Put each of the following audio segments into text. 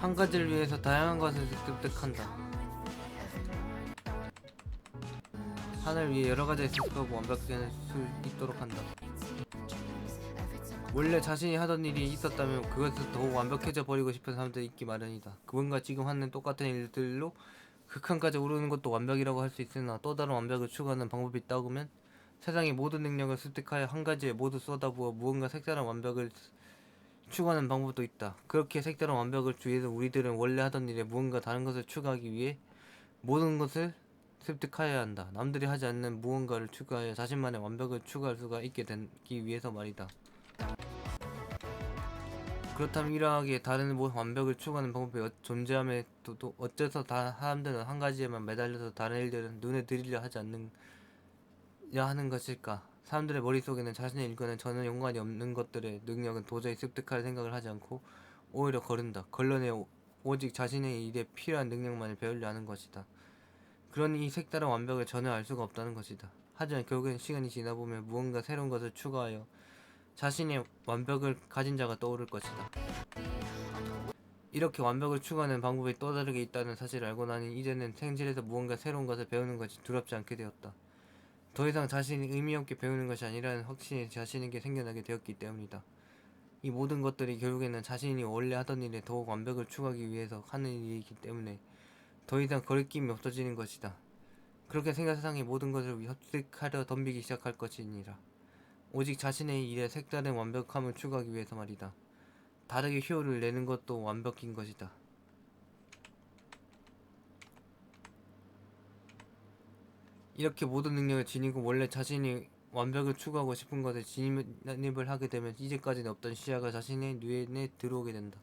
한 가지를 위해서 다양한 것을 습득한다. 하나를 위해 여러 가지를 습득하고 완벽해질 수 있도록 한다. 원래 자신이 하던 일이 있었다면 그것을 더욱 완벽해져 버리고 싶은 사람들이 있기 마련이다. 그분과 지금 하는 똑같은 일들로 극한까지 오르는 것도 완벽이라고 할 수 있으나 또 다른 완벽을 추구하는 방법이 있다고 하면 세상의 모든 능력을 습득하여 한 가지에 모두 쏟아부어 무언가 색다른 완벽을 추구하는 방법도 있다. 그렇게 색다른 완벽을 위해서 우리들은 원래 하던 일에 무언가 다른 것을 추구하기 위해 모든 것을 습득하여야 한다. 남들이 하지 않는 무언가를 추구하여 자신만의 완벽을 추구할 수가 있게 되기 위해서 말이다. 그렇다면 이러하기에 다른 완벽을 추구하는 방법이 존재함에 또 어째서 사람들은 한 가지에만 매달려서 다른 일들은 눈에 들이려 하지 않느냐 하는 것일까? 사람들의 머릿속에는 자신의 일과는 전혀 연관이 없는 것들의 능력은 도저히 습득할 생각을 하지 않고 오히려 거른다. 걸러내 오직 자신의 일에 필요한 능력만을 배우려 하는 것이다. 그러니 이 색다른 완벽을 전혀 알 수가 없다는 것이다. 하지만 결국엔 시간이 지나보면 무언가 새로운 것을 추구하여 자신의 완벽을 가진 자가 떠오를 것이다. 이렇게 완벽을 추구하는 방법이 또 다르게 있다는 사실을 알고 나니 이제는 생질에서 무언가 새로운 것을 배우는 것이 두렵지 않게 되었다. 더 이상 자신이 의미없게 배우는 것이 아니라는 확신이 자신에게 생겨나게 되었기 때문이다. 이 모든 것들이 결국에는 자신이 원래 하던 일에 더욱 완벽을 추구하기 위해서 하는 일이기 때문에 더 이상 거리낌이 없어지는 것이다. 그렇게 세상의 모든 것을 습득하려 덤비기 시작할 것이니라. 오직 자신의 일에 색다른 완벽함을 추구하기 위해서 말이다. 다르게 효율을 내는 것도 완벽인 것이다. 이렇게 모든 능력을 지니고 원래 자신이 완벽을 추구하고 싶은 것에 진입을 하게 되면 이제까지는 없던 시야가 자신의 뇌에 들어오게 된다.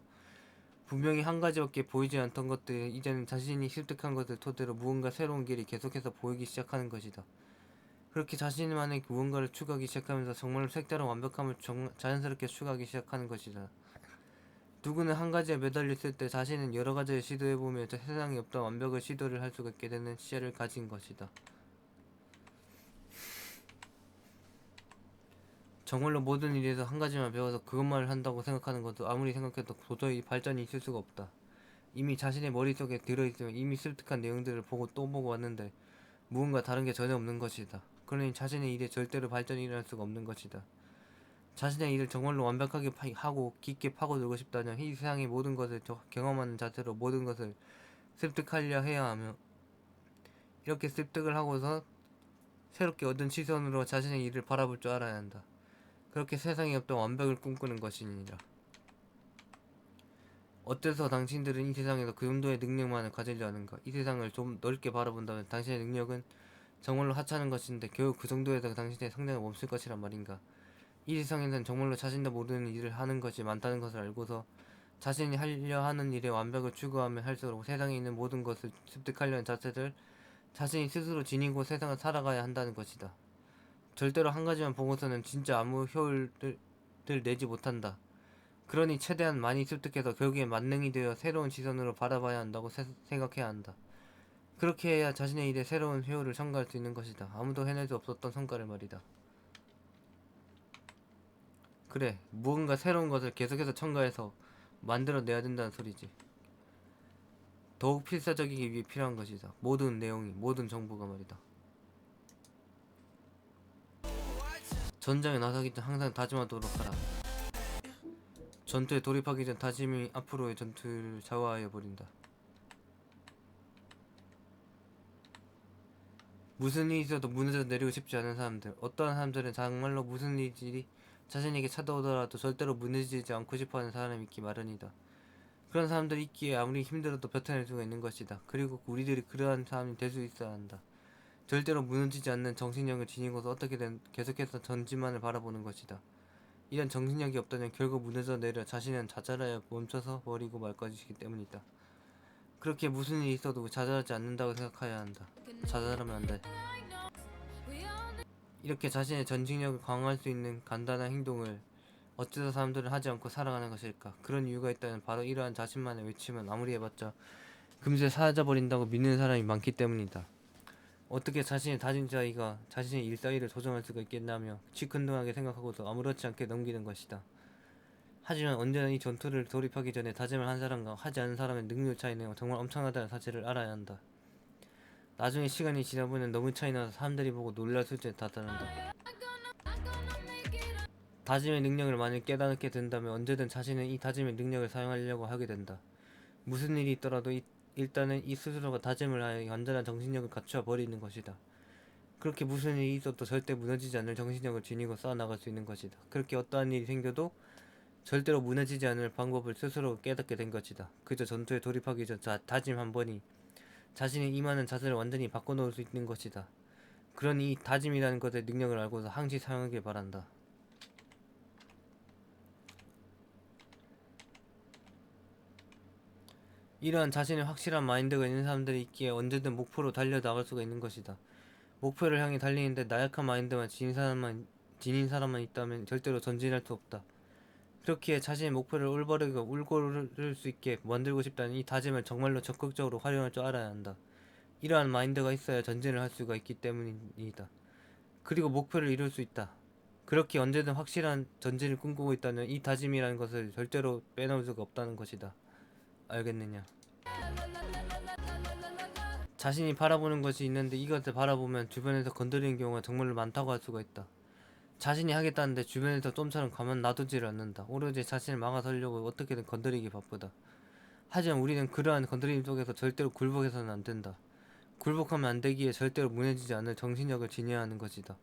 분명히 한 가지밖에 보이지 않던 것들이 이제는 자신이 습득한 것을 토대로 무언가 새로운 길이 계속해서 보이기 시작하는 것이다. 그렇게 자신만의 무언가를 추구하기 시작하면서 정말로 색다른 완벽함을 자연스럽게 추구하기 시작하는 것이다. 누구는 한 가지에 매달려 있을 때 자신은 여러 가지를 시도해보며 세상에 없던 완벽을 시도를 할 수가 있게 되는 시야를 가진 것이다. 정말로 모든 일에서 한 가지만 배워서 그것만을 한다고 생각하는 것도 아무리 생각해도 도저히 발전이 있을 수가 없다. 이미 자신의 머릿속에 들어있으면 이미 습득한 내용들을 보고 또 보고 왔는데 무언가 다른 게 전혀 없는 것이다. 그러니 자신의 일에 절대로 발전이 일어날 수가 없는 것이다. 자신의 일을 정말로 완벽하게 하고 깊게 파고들고 싶다면 이 세상의 모든 것을 경험하는 자세로 모든 것을 습득하려 해야 하며 이렇게 습득을 하고서 새롭게 얻은 시선으로 자신의 일을 바라볼 줄 알아야 한다. 그렇게 세상에 없던 완벽을 꿈꾸는 것이니라. 어째서 당신들은 이 세상에서 그 정도의 능력만을 가지려 하는가? 이 세상을 좀 넓게 바라본다면 당신의 능력은 정말로 하찮은 것인데 결국 그 정도에서 당신의 성장을 멈출 것이란 말인가? 이 세상에는 정말로 자신도 모르는 일을 하는 것이 많다는 것을 알고서 자신이 하려 하는 일에 완벽을 추구하면 할수록 세상에 있는 모든 것을 습득하려는 자세를 자신이 스스로 지니고 세상을 살아가야 한다는 것이다. 절대로 한 가지만 보고서는 진짜 아무 효율을 내지 못한다. 그러니 최대한 많이 습득해서 결국에 만능이 되어 새로운 시선으로 바라봐야 한다고 생각해야 한다. 그렇게 해야 자신의 일에 새로운 효율을 첨가할 수 있는 것이다. 아무도 해낼 수 없었던 성과를 말이다. 그래, 무언가 새로운 것을 계속해서 첨가해서 만들어내야 된다는 소리지. 더욱 필사적이기 위해 필요한 것이다. 모든 내용이, 모든 정보가 말이다. 전장에 나서기 전 항상 다짐하도록 하라. 전투에 돌입하기 전 다짐이 앞으로의 전투를 좌우하여 버린다. 무슨 일이 있어도 무너져 내리고 싶지 않은 사람들. 어떠한 사람들은 정말로 무슨 일이 자신에게 찾아오더라도 절대로 무너지지 않고 싶어하는 사람이 있기 마련이다. 그런 사람들이 있기에 아무리 힘들어도 버텨낼 수가 있는 것이다. 그리고 우리들이 그러한 사람이 될 수 있어야 한다. 절대로 무너지지 않는 정신력을 지니고서 어떻게든 계속해서 전진만을 바라보는 것이다. 이런 정신력이 없다면 결국 무너져 내려 자신은 자잘하여 멈춰서 버리고 말 것이기 때문이다. 그렇게 무슨 일이 있어도 자잘하지 않는다고 생각해야 한다. 자잘하면 안 돼. 이렇게 자신의 전직력을 강화할 수 있는 간단한 행동을 어째서 사람들은 하지 않고 살아가는 것일까? 그런 이유가 있다면 바로 이러한 자신만의 외침은 아무리 해봤자 금세 사라져버린다고 믿는 사람이 많기 때문이다. 어떻게 자신의 다진 자의가 자신의 일사이를 조정할 수가 있겠냐며 치근둥하게 생각하고도 아무렇지 않게 넘기는 것이다. 하지만 언제나 이 전투를 돌입하기 전에 다짐을 한 사람과 하지 않은 사람의 능력 차이는 정말 엄청나다는 사실을 알아야 한다. 나중에 시간이 지나보면 너무 차이나서 사람들이 보고 놀랄 수준에 다다른다. 다짐의 능력을 만일 깨닫게 된다면 언제든 자신은 이 다짐의 능력을 사용하려고 하게 된다. 무슨 일이 있더라도 일단은 이 스스로가 다짐을 하여 완전한 정신력을 갖추어 버리는 것이다. 그렇게 무슨 일이 있어도 절대 무너지지 않을 정신력을 지니고 쌓아나갈 수 있는 것이다. 그렇게 어떠한 일이 생겨도 절대로 무너지지 않을 방법을 스스로 깨닫게 된 것이다. 그저 전투에 돌입하기 전 다짐 한 번이 자신이 임하는 자세를 완전히 바꿔놓을 수 있는 것이다. 그러니 이 다짐이라는 것의 능력을 알고서 항시 사용하길 바란다. 이러한 자신의 확실한 마인드가 있는 사람들이 있기에 언제든 목표로 달려나갈 수가 있는 것이다. 목표를 향해 달리는데 나약한 마인드만 지닌 사람만 있다면 절대로 전진할 수 없다. 그렇기에 자신의 목표를 올바르게 울고를 수 있게 만들고 싶다는 이 다짐을 정말로 적극적으로 활용할 줄 알아야 한다. 이러한 마인드가 있어야 전진을 할 수가 있기 때문이다. 그리고 목표를 이룰 수 있다. 그렇게 언제든 확실한 전진을 꿈꾸고 있다면 이 다짐이라는 것을 절대로 빼놓을 수가 없다는 것이다. 알겠느냐? 자신이 바라보는 것이 있는데 이것을 바라보면 주변에서 건드리는 경우가 정말로 많다고 할 수가 있다. 자신이 하겠다는데 주변에서 좀처럼 가만 놔두지를 않는다. 오로지 자신을 막아서려고 어떻게든 건드리기 바쁘다. 하지만 우리는 그러한 건드림 속에서 절대로 굴복해서는 안 된다. 굴복하면 안 되기에 절대로 무너지지 않을 정신력을 지녀야 하는 것이다.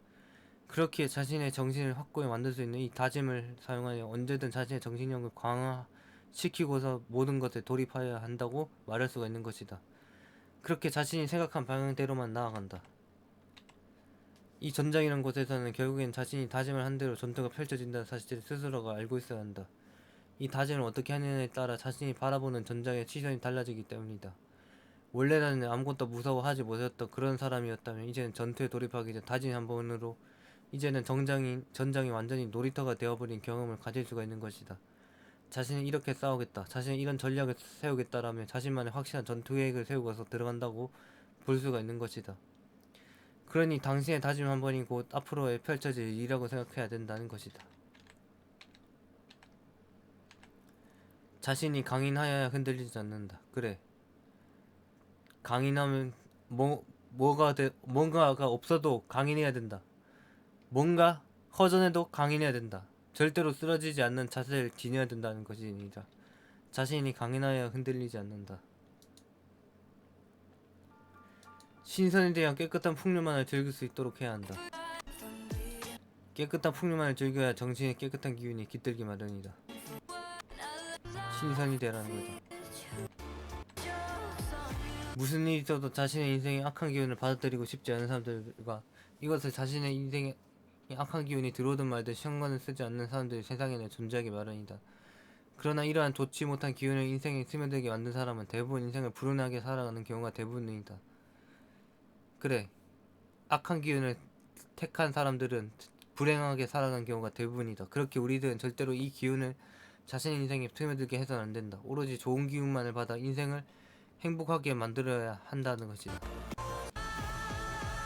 그렇기에 자신의 정신을 확고히 만들 수 있는 이 다짐을 사용하여 언제든 자신의 정신력을 강화시키고서 모든 것에 돌입하여야 한다고 말할 수가 있는 것이다. 그렇게 자신이 생각한 방향대로만 나아간다. 이 전장이란 곳에서는 결국엔 자신이 다짐을 한 대로 전투가 펼쳐진다는 사실을 스스로가 알고 있어야 한다. 이 다짐을 어떻게 하느냐에 따라 자신이 바라보는 전장의 시선이 달라지기 때문이다. 원래는 아무것도 무서워하지 못했던 그런 사람이었다면 이제는 전투에 돌입하기 전 다짐 한 번으로 이제는 전장이 완전히 놀이터가 되어버린 경험을 가질 수가 있는 것이다. 자신은 이렇게 싸우겠다, 자신은 이런 전략을 세우겠다라며 자신만의 확실한 전투 계획을 세우고서 들어간다고 볼 수가 있는 것이다. 그러니 당신의 다짐 한 번이 곧 앞으로에 펼쳐질 일이라고 생각해야 된다는 것이다. 자신이 강인하여야 흔들리지 않는다. 그래, 강인하면 뭔가가 없어도 강인해야 된다. 뭔가 허전해도 강인해야 된다. 절대로 쓰러지지 않는 자세를 지녀야 된다는 것이니라. 자신이 강인하여야 흔들리지 않는다. 신선에 대한 깨끗한 풍류만을 즐길 수 있도록 해야 한다. 깨끗한 풍류만을 즐겨야 정신의 깨끗한 기운이 깃들기 마련이다. 신선이 되라는 거죠. 무슨 일이 있어도 자신의 인생에 악한 기운을 받아들이고 싶지 않은 사람들과 이것을 자신의 인생에 악한 기운이 들어오든 말든 신경을 쓰지 않는 사람들이 세상에는 존재하기 마련이다. 그러나 이러한 좋지 못한 기운을 인생에 스며들게 만든 사람은 대부분 인생을 불운하게 살아가는 경우가 대부분이다. 그래, 악한 기운을 택한 사람들은 불행하게 살아가는 경우가 대부분이다. 그렇게 우리들은 절대로 이 기운을 자신의 인생에 스며들게 해서는 안 된다. 오로지 좋은 기운만을 받아 인생을 행복하게 만들어야 한다는 것이다.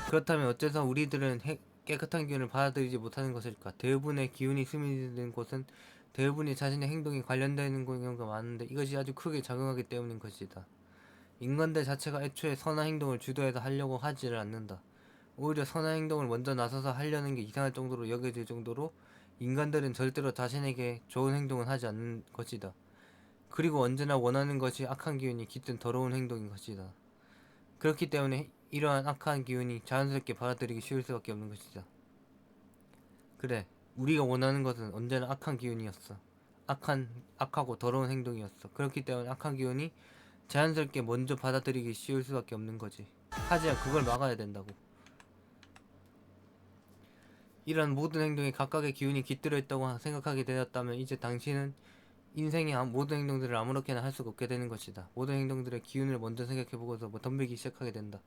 그렇다면 어째서 우리들은 깨끗한 기운을 받아들이지 못하는 것일까? 대부분의 기운이 스며드는 곳은 대부분이 자신의 행동이 관련되는 경우가 많은데 이것이 아주 크게 작용하기 때문인 것이다. 인간들 자체가 애초에 선한 행동을 주도해서 하려고 하지를 않는다. 오히려 선한 행동을 먼저 나서서 하려는 게 이상할 정도로 여겨질 정도로 인간들은 절대로 자신에게 좋은 행동은 하지 않는 것이다. 그리고 언제나 원하는 것이 악한 기운이 깃든 더러운 행동인 것이다. 그렇기 때문에 이러한 악한 기운이 자연스럽게 받아들이기 쉬울 수밖에 없는 것이다. 그래, 우리가 원하는 것은 언제나 악한 기운이었어. 악하고 더러운 행동이었어. 그렇기 때문에 악한 기운이 자연스럽게 먼저 받아들이기 쉬울 수밖에 없는 거지. 하지만 그걸 막아야 된다고. 이런 모든 행동에 각각의 기운이 깃들어 있다고 생각하게 되었다면 이제 당신은 인생의 모든 행동들을 아무렇게나 할 수가 없게 되는 것이다. 모든 행동들의 기운을 먼저 생각해보고서 덤비기 시작하게 된다.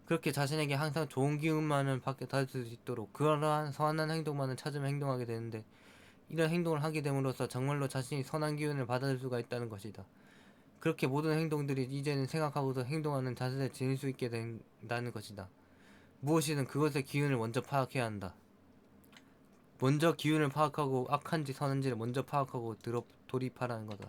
그렇게 자신에게 항상 좋은 기운만을 받을 수 있도록 그러한 선한 행동만을 찾으며 행동하게 되는데 이런 행동을 하게 됨으로써 정말로 자신이 선한 기운을 받을 수가 있다는 것이다. 그렇게 모든 행동들이 이제는 생각하고서 행동하는 자세를 지닐 수 있게 된다는 것이다. 무엇이든 그것의 기운을 먼저 파악해야 한다. 먼저 기운을 파악하고 악한지 선한지를 먼저 파악하고 돌입하라는 거다.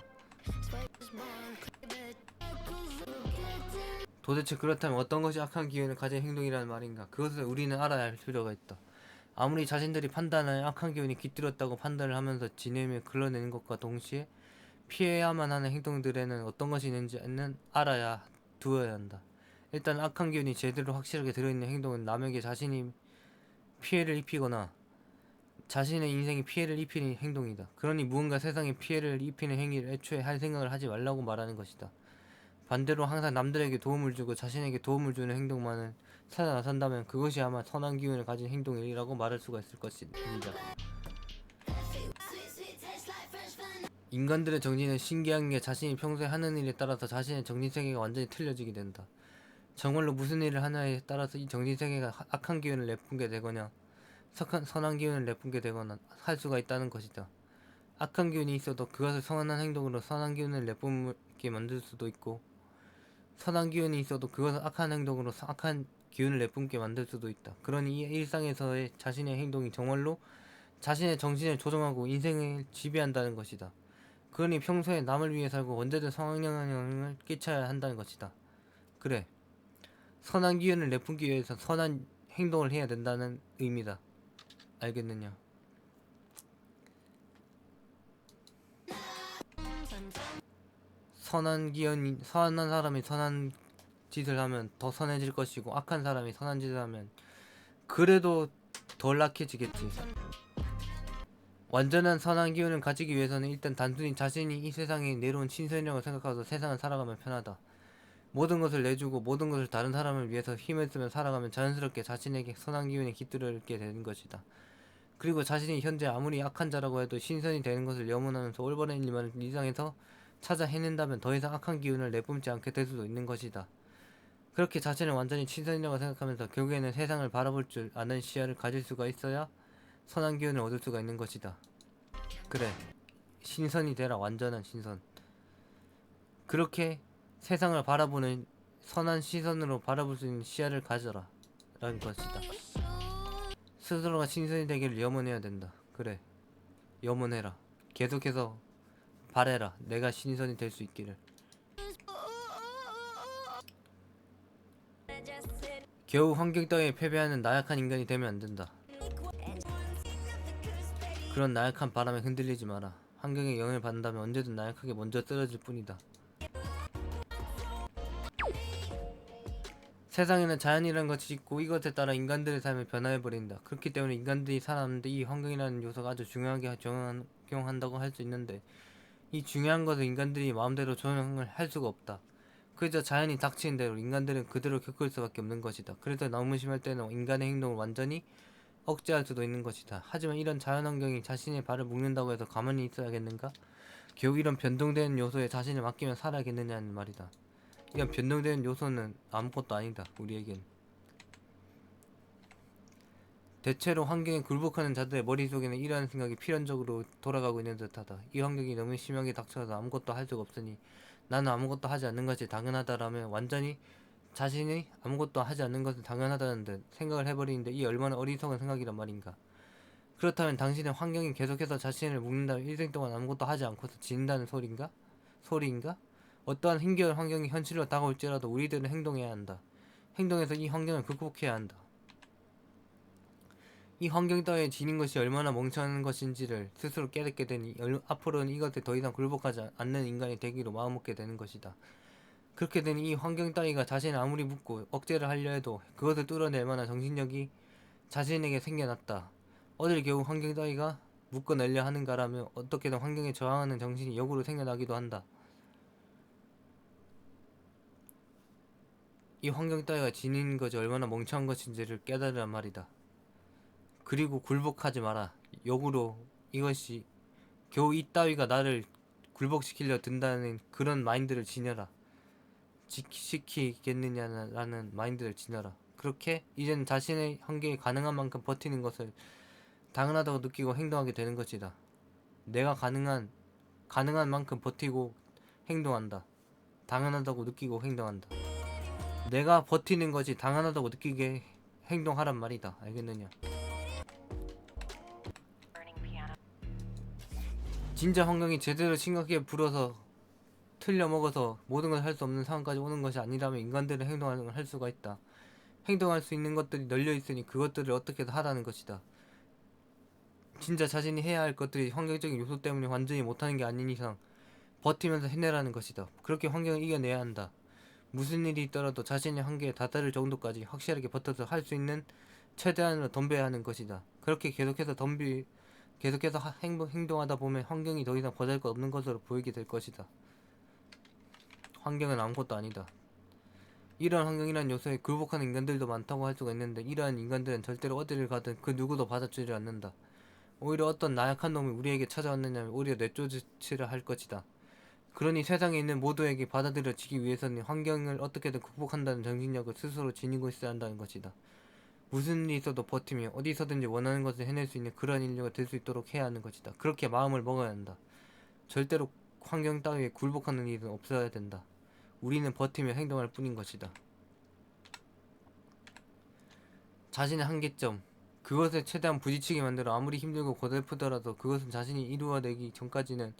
도대체 그렇다면 어떤 것이 악한 기운을 가진 행동이라는 말인가? 그것을 우리는 알아야 할 필요가 있다. 아무리 자신들이 판단하에 악한 기운이 깃들었다고 판단을 하면서 지내며 걸러내는 것과 동시에 피해야만 하는 행동들에는 어떤 것이 있는지는 알아야 두어야 한다. 일단 악한 기운이 제대로 확실하게 들어있는 행동은 남에게 자신이 피해를 입히거나 자신의 인생에 피해를 입히는 행동이다. 그러니 무언가 세상에 피해를 입히는 행위를 애초에 할 생각을 하지 말라고 말하는 것이다. 반대로 항상 남들에게 도움을 주고 자신에게 도움을 주는 행동만을 찾아 나선다면 그것이 아마 선한 기운을 가진 행동이라고 말할 수가 있을 것입니다. 인간들의 정신은 신기한 게 자신이 평소에 하는 일에 따라서 자신의 정신세계가 완전히 틀려지게 된다. 정말로 무슨 일을 하냐에 따라서 이 정신세계가 악한 기운을 내뿜게 되거나 선한 기운을 내뿜게 되거나 할 수가 있다는 것이다. 악한 기운이 있어도 그것을 선한 행동으로 선한 기운을 내뿜게 만들 수도 있고 선한 기운이 있어도 그것을 악한 행동으로 악한 기운을 내뿜게 만들 수도 있다. 그러니 이 일상에서의 자신의 행동이 정말로 자신의 정신을 조정하고 인생을 지배한다는 것이다. 그러니 평소에 남을 위해 살고 언제든 성향영향을 끼쳐야 한다는 것이다. 그래, 선한 기운을 내뿜기 위해서 선한 행동을 해야 된다는 의미다. 알겠느냐? 선한 사람이 선한 짓을 하면 더 선해질 것이고 악한 사람이 선한 짓을 하면 그래도 덜 악해지겠지. 완전한 선한 기운을 가지기 위해서는 일단 단순히 자신이 이 세상에 내려온 신선이라고 생각하고 세상을 살아가면 편하다. 모든 것을 내주고 모든 것을 다른 사람을 위해서 힘을 쓰며 살아가면 자연스럽게 자신에게 선한 기운이 깃들어있게 되는 것이다. 그리고 자신이 현재 아무리 악한 자라고 해도 신선이 되는 것을 염원하면서 올바른 일만을 일상에서 찾아 해낸다면 더 이상 악한 기운을 내뿜지 않게 될 수도 있는 것이다. 그렇게 자신을 완전히 신선이라고 생각하면서 결국에는 세상을 바라볼 줄 아는 시야를 가질 수가 있어야 선한 기운을 얻을 수가 있는 것이다. 그래, 신선이 되라. 완전한 신선. 그렇게 세상을 바라보는 선한 시선으로 바라볼 수 있는 시야를 가져라 라는 것이다. 스스로가 신선이 되기를 염원해야 된다. 그래, 염원해라. 계속해서 바래라. 내가 신선이 될 수 있기를. 겨우 환경 따위에 패배하는 나약한 인간이 되면 안 된다. 그런 나약한 바람에 흔들리지 마라. 환경에 영향을 받는다면 언제든 나약하게 먼저 쓰러질 뿐이다. 세상에는 자연이라는 것이 있고 이것에 따라 인간들의 삶을 변화해버린다. 그렇기 때문에 인간들이 살아남는데 이 환경이라는 요소가 아주 중요하게 적용한다고 할 수 있는데 이 중요한 것을 인간들이 마음대로 조정을 할 수가 없다. 그저 자연이 닥치는 대로 인간들은 그대로 겪을 수밖에 없는 것이다. 그래서 너무 심할 때는 인간의 행동을 완전히 억제할 수도 있는 것이다. 하지만 이런 자연환경이 자신의 발을 묶는다고 해서 가만히 있어야겠는가? 결국 이런 변동되는 요소에 자신을 맡기면 살아야겠느냐는 말이다. 이런 변동되는 요소는 아무것도 아니다. 우리에겐 대체로 환경에 굴복하는 자들의 머릿속에는 이러한 생각이 필연적으로 돌아가고 있는 듯하다. 이 환경이 너무 심하게 닥쳐서 아무것도 할 수가 없으니 나는 아무것도 하지 않는 것이 당연하다라면 완전히 자신이 아무것도 하지 않는 것은 당연하다는 듯 생각을 해버리는데 이 얼마나 어리석은 생각이란 말인가. 그렇다면 당신의 환경이 계속해서 자신을 묶는다면 일생 동안 아무것도 하지 않고서 지낸다는 소리인가? 어떠한 힘겨운 환경이 현실로 다가올지라도 우리들은 행동해야 한다. 행동해서 이 환경을 극복해야 한다. 이 환경 따위에 지닌 것이 얼마나 멍청한 것인지를 스스로 깨닫게 되니 앞으로는 이것에 더 이상 굴복하지 않는 인간이 되기로 마음먹게 되는 것이다. 그렇게 되니 이 환경 따위가 자신을 아무리 묶고 억제를 하려 해도 그것을 뚫어낼 만한 정신력이 자신에게 생겨났다. 어딜 겨우 환경 따위가 묶어내려 하는가라며 어떻게든 환경에 저항하는 정신이 역으로 생겨나기도 한다. 이 환경 따위가 지닌 것이 얼마나 멍청한 것인지를 깨달으란 말이다. 그리고 굴복하지 마라. 역으로 이것이 겨우 이 따위가 나를 굴복시키려 든다는 그런 마인드를 지녀라. 시키겠느냐라는 마인드를 지녀라. 그렇게 이젠 자신의 한계에 가능한 만큼 버티는 것을 당연하다고 느끼고 행동하게 되는 것이다. 내가 가능한 만큼 버티고 행동한다. 당연하다고 느끼고 행동한다. 내가 버티는 것이 당연하다고 느끼게 행동하란 말이다. 알겠느냐? 진짜 환경이 제대로 심각하게 불어서 틀려 먹어서 모든 걸 할 수 없는 상황까지 오는 것이 아니라면 인간들은 행동을 할 수가 있다. 행동할 수 있는 것들이 널려 있으니 그것들을 어떻게든 하라는 것이다. 진짜 자신이 해야 할 것들이 환경적인 요소 때문에 완전히 못하는 게 아닌 이상 버티면서 해내라는 것이다. 그렇게 환경을 이겨내야 한다. 무슨 일이 있더라도 자신의 한계에 다다를 정도까지 확실하게 버텨서 할 수 있는 최대한으로 덤벼야 하는 것이다. 그렇게 계속해서 행동하다 보면 환경이 더 이상 보잘것없는 것으로 보이게 될 것이다. 환경은 아무것도 아니다. 이러한 환경이란 요소에 굴복하는 인간들도 많다고 할 수가 있는데 이러한 인간들은 절대로 어디를 가든 그 누구도 받아주지 않는다. 오히려 어떤 나약한 놈이 우리에게 찾아왔느냐면 오히려 내쫓으려 할 것이다. 그러니 세상에 있는 모두에게 받아들여지기 위해서는 환경을 어떻게든 극복한다는 정신력을 스스로 지니고 있어야 한다는 것이다. 무슨 일이 있어도 버티며 어디서든지 원하는 것을 해낼 수 있는 그러한 인류가 될 수 있도록 해야 하는 것이다. 그렇게 마음을 먹어야 한다. 절대로 환경 따위에 굴복하는 일은 없어야 된다. 우리는 버티며 행동할 뿐인 것이다. 자신의 한계점, 그것을 최대한 부딪히게 만들어 아무리 힘들고 고달프더라도 그것은 자신이 이루어내기 전까지는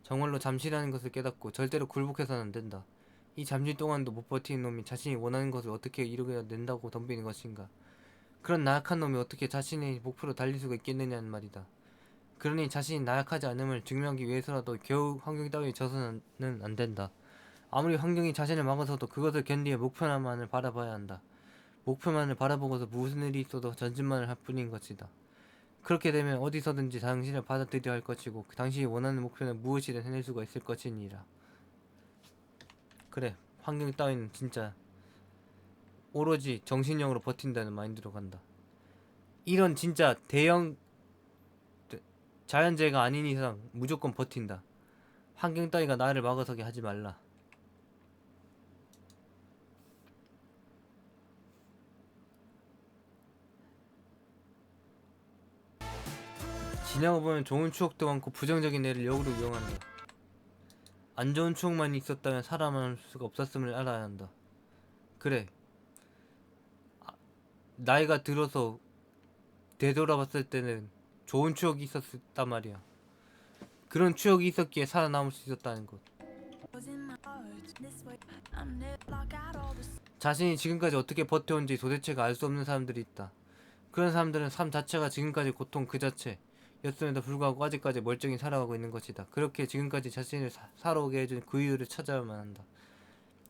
정말로 잠시라는 것을 깨닫고 절대로 굴복해서는 안 된다. 이 잠시 동안도 못 버티는 놈이 자신이 원하는 것을 어떻게 이루어낸다고 덤비는 것인가. 그런 나약한 놈이 어떻게 자신의 목표로 달릴 수가 있겠느냐는 말이다. 그러니 자신이 나약하지 않음을 증명하기 위해서라도 겨우 환경 따위에 져서는 안 된다. 아무리 환경이 자신을 막아서도 그것을 견디어 목표만을 바라봐야 한다. 목표만을 바라보고서 무슨 일이 있어도 전진만을 할 뿐인 것이다. 그렇게 되면 어디서든지 당신을 받아들여야 할 것이고 당신이 원하는 목표는 무엇이든 해낼 수가 있을 것이니라. 그래, 환경 따위는 진짜 오로지 정신력으로 버틴다는 마인드로 간다. 이런 진짜 대형 자연재해가 아닌 이상 무조건 버틴다. 환경 따위가 나를 막아서게 하지 말라. 지나고 보면 좋은 추억도 많고 부정적인 애를 역으로 이용한다. 안 좋은 추억만 있었다면 살아남을 수가 없었음을 알아야 한다. 그래, 나이가 들어서 되돌아봤을 때는 좋은 추억이 있었단 말이야. 그런 추억이 있었기에 살아남을 수 있었다는 것. 자신이 지금까지 어떻게 버텨온지 도대체가 알 수 없는 사람들이 있다. 그런 사람들은 삶 자체가 지금까지 고통 그 자체 였음에도 불구하고 아직까지 멀쩡히 살아가고 있는 것이다. 그렇게 지금까지 자신을 살아오게 해준 그 이유를 찾아야만 한다.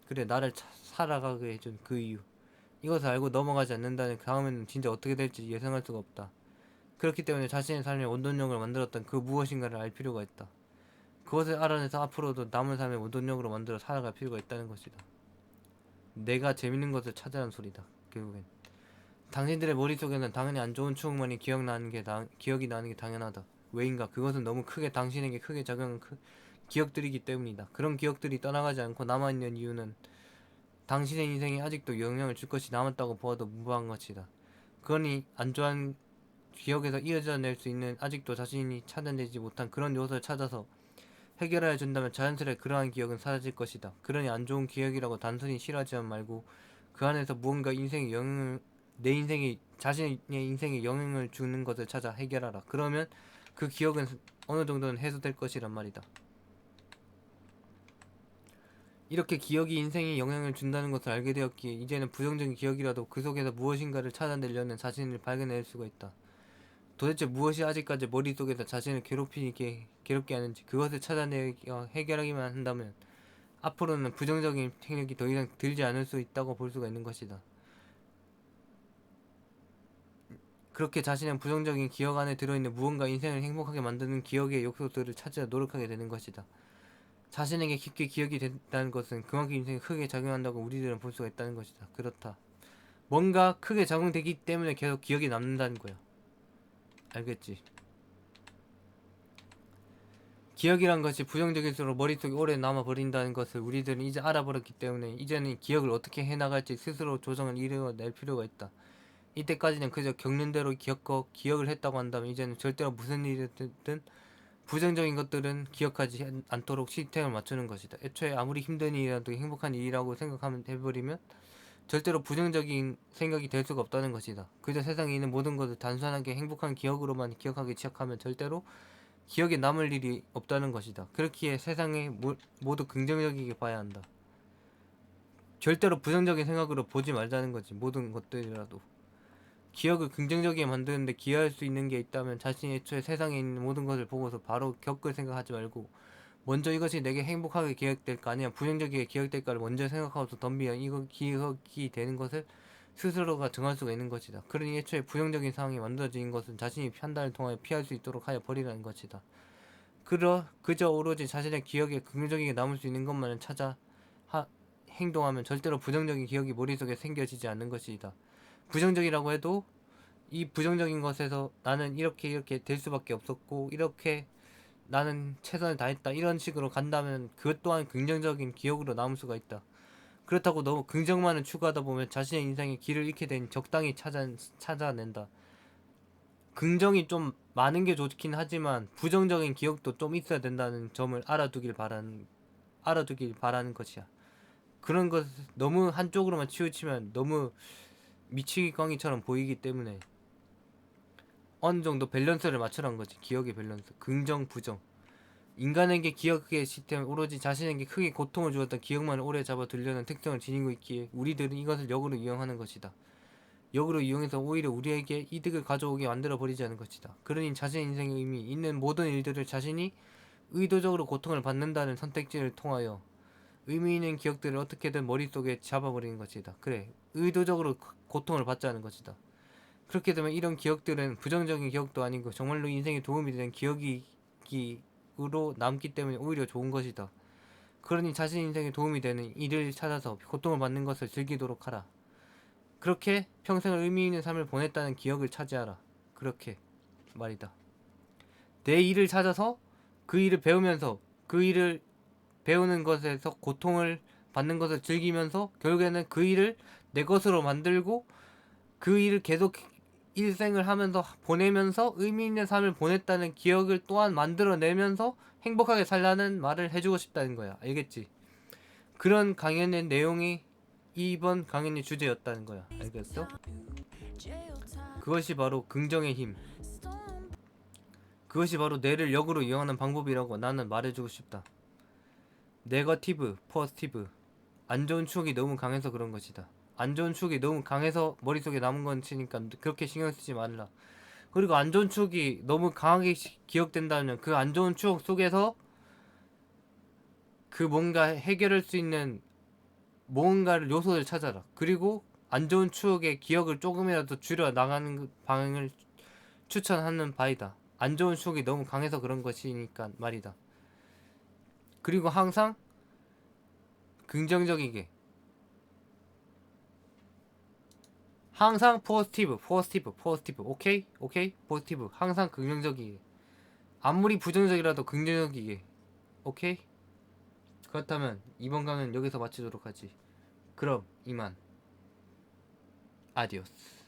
그래, 나를 살아가게 해준 그 이유. 이것을 알고 넘어가지 않는다는 다음에는 진짜 어떻게 될지 예상할 수가 없다. 그렇기 때문에 자신의 삶의 원동력을 만들었던 그 무엇인가를 알 필요가 있다. 그것을 알아내서 앞으로도 남은 삶의 원동력으로 만들어 살아갈 필요가 있다는 것이다. 내가 재밌는 것을 찾으라는 소리다. 결국엔 당신들의 머릿속에는 당연히 안 좋은 추억만이 기억이 나는 게 당연하다. 왜인가? 그것은 너무 크게 당신에게 크게 작용한 기억들이기 때문이다. 그런 기억들이 떠나가지 않고 남아있는 이유는 당신의 인생에 아직도 영향을 줄 것이 남았다고 보아도 무방한 것이다. 그러니 안 좋은 기억에서 이어져낼 수 있는 아직도 자신이 찾아내지 못한 그런 요소를 찾아서 해결하여 준다면 자연스레 그러한 기억은 사라질 것이다. 그러니 안 좋은 기억이라고 단순히 싫어하지만 말고 그 안에서 무언가 자신의 인생에 영향을 주는 것을 찾아 해결하라. 그러면 그 기억은 어느 정도는 해소될 것이란 말이다. 이렇게 기억이 인생에 영향을 준다는 것을 알게 되었기에 이제는 부정적인 기억이라도 그 속에서 무엇인가를 찾아내려는 자신을 발견해낼 수가 있다. 도대체 무엇이 아직까지 머릿속에서 자신을 괴롭게 하는지 그것을 찾아내어 해결하기만 한다면 앞으로는 부정적인 생각이 더 이상 들지 않을 수 있다고 볼 수가 있는 것이다. 그렇게 자신은 부정적인 기억 안에 들어있는 무언가 인생을 행복하게 만드는 기억의 요소들을 찾아 노력하게 되는 것이다. 자신에게 깊게 기억이 된다는 것은 그만큼 인생에 크게 작용한다고 우리들은 볼 수가 있다는 것이다. 그렇다. 뭔가 크게 작용되기 때문에 계속 기억이 남는다는 거야. 알겠지? 기억이란 것이 부정적일수록 머릿속에 오래 남아버린다는 것을 우리들은 이제 알아버렸기 때문에 이제는 기억을 어떻게 해나갈지 스스로 조정을 이루어낼 필요가 있다. 이때까지는 그저 겪는 대로 기억을 했다고 한다면 이제는 절대로 무슨 일이든 부정적인 것들은 기억하지 않도록 시스템을 맞추는 것이다. 애초에 아무리 힘든 일이라도 행복한 일이라고 생각하면 해버리면 절대로 부정적인 생각이 될 수가 없다는 것이다. 그저 세상에 있는 모든 것을 단순하게 행복한 기억으로만 기억하기 시작하면 절대로 기억에 남을 일이 없다는 것이다. 그렇기에 세상에 모두 긍정적이게 봐야 한다. 절대로 부정적인 생각으로 보지 말자는 거지. 모든 것들이라도 기억을 긍정적이게 만드는데 기여할 수 있는 게 있다면 자신이 애초에 세상에 있는 모든 것을 보고서 바로 겪을 생각하지 말고 먼저 이것이 내게 행복하게 기억될까 아니면 부정적이게 기억될까를 먼저 생각하고서 덤비면 이거 기억이 되는 것을 스스로가 정할 수가 있는 것이다. 그러니 애초에 부정적인 상황이 만들어진 것은 자신이 판단을 통하여 피할 수 있도록 하여 버리라는 것이다. 그저 오로지 자신의 기억에 긍정적이게 남을 수 있는 것만을 찾아 행동하면 절대로 부정적인 기억이 머릿속에 생겨지지 않는 것이다. 부정적이라고 해도 이 부정적인 것에서 나는 이렇게 될 수밖에 없었고 이렇게 나는 최선을 다했다 이런 식으로 간다면 그것 또한 긍정적인 기억으로 남을 수가 있다. 그렇다고 너무 긍정만을 추구하다 보면 자신의 인생의 길을 잃게 되니 적당히 찾아낸다. 긍정이 좀 많은 게 좋긴 하지만 부정적인 기억도 좀 있어야 된다는 점을 알아두길 바라는 것이야. 그런 것 너무 한쪽으로만 치우치면 너무 미치광이처럼 보이기 때문에 어느 정도 밸런스를 맞추라는 거지. 기억의 밸런스. 긍정, 부정. 인간에게 기억의 시스템은 오로지 자신에게 크게 고통을 주었던 기억만을 오래 잡아두려는 특성을 지니고 있기에 우리들은 이것을 역으로 이용하는 것이다. 역으로 이용해서 오히려 우리에게 이득을 가져오게 만들어버리지 않은 것이다. 그러니 자신의 인생의 의미 있는 모든 일들을 자신이 의도적으로 고통을 받는다는 선택지를 통하여 의미 있는 기억들을 어떻게든 머릿속에 잡아버리는 것이다. 그래, 의도적으로 고통을 받지 않은 것이다. 그렇게 되면 이런 기억들은 부정적인 기억도 아니고 정말로 인생에 도움이 되는 기억으로 남기 때문에 오히려 좋은 것이다. 그러니 자신 인생에 도움이 되는 일을 찾아서 고통을 받는 것을 즐기도록 하라. 그렇게 평생을 의미 있는 삶을 보냈다는 기억을 차지하라. 그렇게 말이다. 내 일을 찾아서 그 일을 배우면서 그 일을 배우는 것에서 고통을 받는 것을 즐기면서 결국에는 그 일을 내 것으로 만들고 그 일을 계속 일생을 하면서 보내면서 의미 있는 삶을 보냈다는 기억을 또한 만들어내면서 행복하게 살라는 말을 해주고 싶다는 거야. 알겠지? 그런 강연의 내용이 이번 강연의 주제였다는 거야. 알겠어? 그것이 바로 긍정의 힘. 그것이 바로 뇌를 역으로 이용하는 방법이라고 나는 말해주고 싶다. 네거티브, 포지티브. 안 좋은 추억이 너무 강해서 그런 것이다. 안 좋은 추억이 너무 강해서 머릿속에 남은 것이니까 그렇게 신경 쓰지 말라. 그리고 안 좋은 추억이 너무 강하게 기억된다면 그 안 좋은 추억 속에서 그 뭔가 해결할 수 있는 뭔가를 요소를 찾아라. 그리고 안 좋은 추억의 기억을 조금이라도 줄여 나가는 방향을 추천하는 바이다. 안 좋은 추억이 너무 강해서 그런 것이니까 말이다. 그리고 항상 긍정적이게 항상 포지티브 오케이 포지티브 항상 긍정적이게 아무리 부정적이라도 긍정적이게 오케이. 그렇다면 이번 강은 여기서 마치도록 하지. 그럼 이만 아디오스.